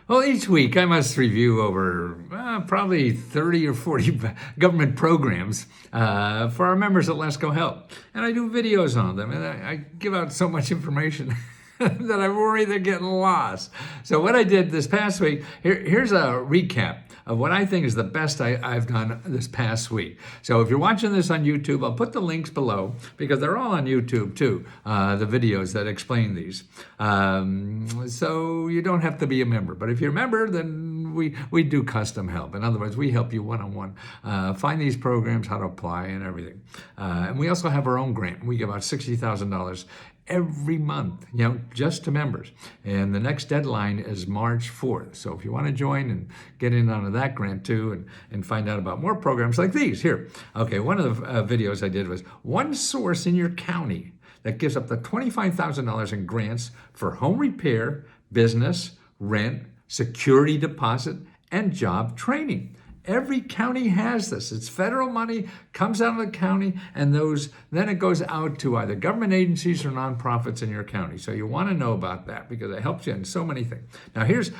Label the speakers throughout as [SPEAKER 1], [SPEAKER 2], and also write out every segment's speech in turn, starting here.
[SPEAKER 1] Well, each week I must review over probably 30 or 40 government programs for our members at Let's Go Help. And I do videos on them, and I give out so much information that I worry they're getting lost. So what I did this past week, here's a recap of what I think is the best I've done this past week. So if you're watching this on YouTube, I'll put the links below because they're all on YouTube too, the videos that explain these. So you don't have to be a member, but if you're a member, then we do custom help. In other words, we help you one-on-one find these programs, how to apply and everything. And we also have our own grant. We give out $60,000 every month, just to members. And the next deadline is March 4th. So if you want to join and get in onto that grant too and find out about more programs like these, here. Okay, one of the videos I did was one source in your county that gives up to $25,000 in grants for home repair, business, rent, security deposit, and job training. Every county has this. It's federal money, comes out of the county, and then it goes out to either government agencies or nonprofits in your county. So you want to know about that because it helps you in so many things. Now here's,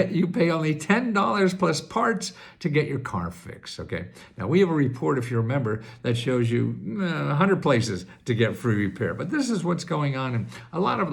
[SPEAKER 1] you pay only $10 plus parts to get your car fixed, okay? Now we have a report, if you remember, that shows you 100 places to get free repair. But this is what's going on in a lot of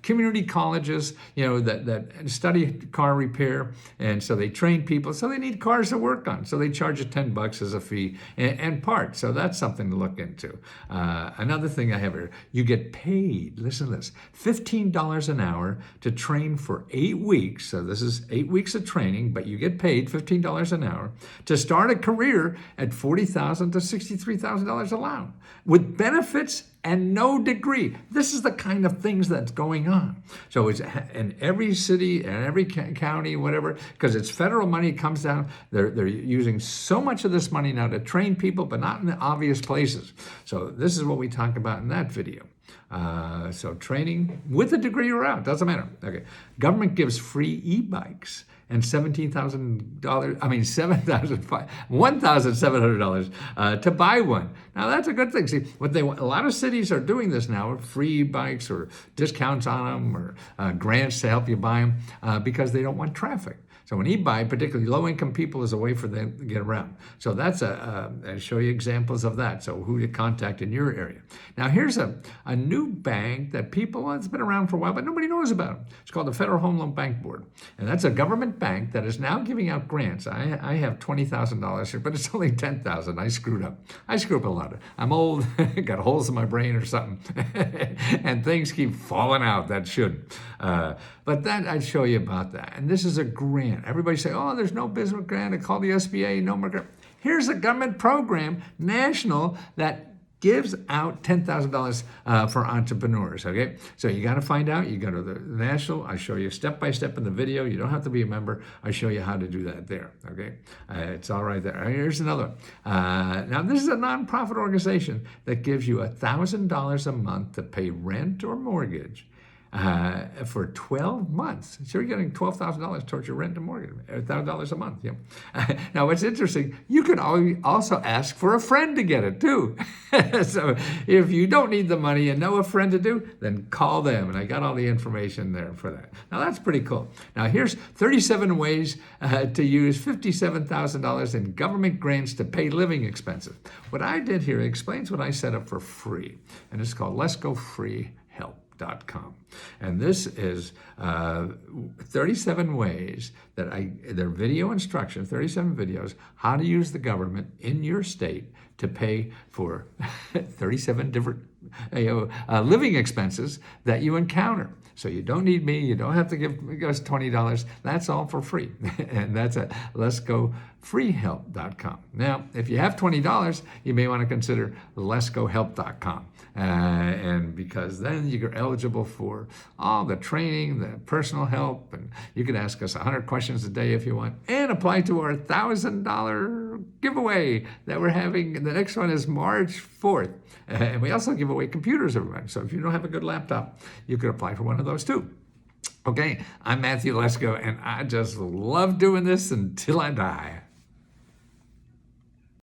[SPEAKER 1] community colleges, that study car repair, and so they train people, so they need cars to work on. So they charge you $10 as a fee and part. So that's something to look into. Another thing I have here, you get paid, listen to this, $15 an hour to train for 8 weeks. So this is 8 weeks of training, but you get paid $15 an hour to start a career at $40,000 to $63,000 allowed with benefits and no degree. This is the kind of things that's going on. So it's in every city and every county, whatever, because it's federal money, it comes down. They're using so much of this money now to train people, but not in the obvious places. So this is what we talk about in that video. So training with a degree or out, doesn't matter. Okay, government gives free e-bikes and $1,700 to buy one. Now that's a good thing. See, a lot of cities are doing this now, free bikes or discounts on them or grants to help you buy them because they don't want traffic. So an e-bike, particularly low-income people, is a way for them to get around. So that's I'll show you examples of that. So who to contact in your area. Now here's a new bank that it's been around for a while, but nobody knows about it. It's called the Federal Home Loan Bank Board. And that's a government bank that is now giving out grants. I have $20,000 here, but it's only $10,000. I screwed up. I screw up a lot. I'm old, got holes in my brain or something, and things keep falling out that shouldn't. But I'd show you about that. And this is a grant. Everybody say, oh, there's no business grant. I call the SBA, no more grant. Here's a government program, national, that gives out $10,000 for entrepreneurs, okay? So you got to find out. You go to the national. I show you step by step in the video. You don't have to be a member. I show you how to do that there, okay? It's all right there. Here's another one. Now, this is a nonprofit organization that gives you $1,000 a month to pay rent or mortgage for 12 months. So you're getting $12,000 towards your rent and mortgage, $1,000 a month. Now, what's interesting, you can also ask for a friend to get it too. So if you don't need the money and know a friend to do, then call them. And I got all the information there for that. Now, that's pretty cool. Now, here's 37 ways to use $57,000 in government grants to pay living expenses. What I did here explains what I set up for free. And it's called Let's Go Free Help. And this is 37 ways that they're video instruction, 37 videos, how to use the government in your state to pay for 37 different living expenses that you encounter. So you don't need me, you don't have to give us $20. That's all for free. And that's at letsgofreehelp.com. Now, if you have $20, you may want to consider letsgohelp.com. And because then you're eligible for all the training, the personal help, and you can ask us 100 questions a day if you want, and apply to our $1,000 giveaway that we're having. The next one is March 4th. And we also give away computers every month. So if you don't have a good laptop, you could apply for one of those too. Okay, I'm Matthew Lesko, and I just love doing this until I die.